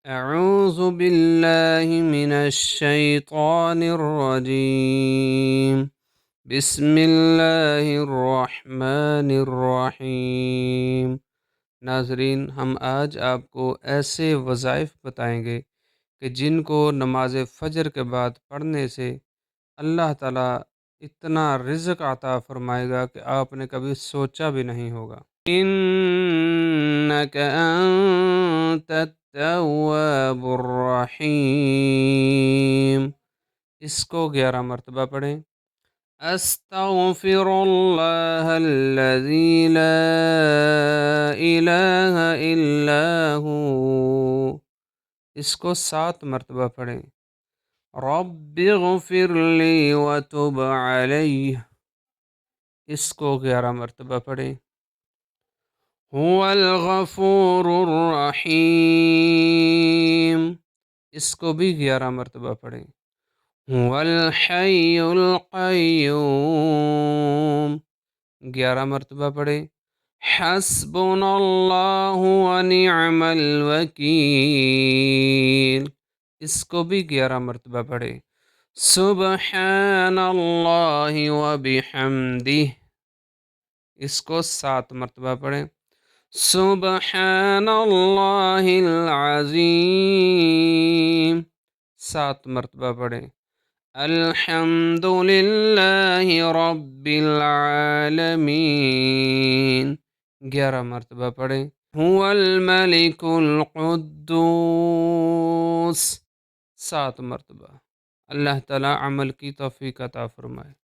أعوذ بالله من الشيطان الرجيم. بسم الله الرحمن الرحیم۔ ناظرین، ہم آج آپ کو ایسے وظائف بتائیں گے کہ جن کو نماز فجر کے بعد پڑھنے سے اللہ تعالیٰ اتنا رزق عطا فرمائے گا کہ آپ نے کبھی سوچا بھی نہیں ہوگا۔ إنك أنت التواب الرحیم، اس کو 11 مرتبہ پڑھیں۔ استغفر اللہ الذی لا الہ الا ہو، اس کو 7 مرتبہ پڑھیں۔ رب اغفر لی وتب علیہ، اس کو 11 مرتبہ پڑھیں۔ هو الغفور الرحیم، اس کو بھی 11 مرتبہ پڑھیں۔ هو الحی القیوم، 11 مرتبہ پڑھیں۔ حسبنا اللہ ونعم الوکیل، اس کو بھی 11 مرتبہ پڑھیں۔ سبحان اللہ وبحمدہ، اس کو 7 مرتبہ پڑھیں۔ سبحان اللہ العظیم، 7 مرتبہ پڑھیں۔ الحمد للہ رب العالمین، 11 مرتبہ پڑھیں۔ هو الملک القدوس، 7 مرتبہ۔ اللہ تعالیٰ عمل کی توفیق عطا فرمائے۔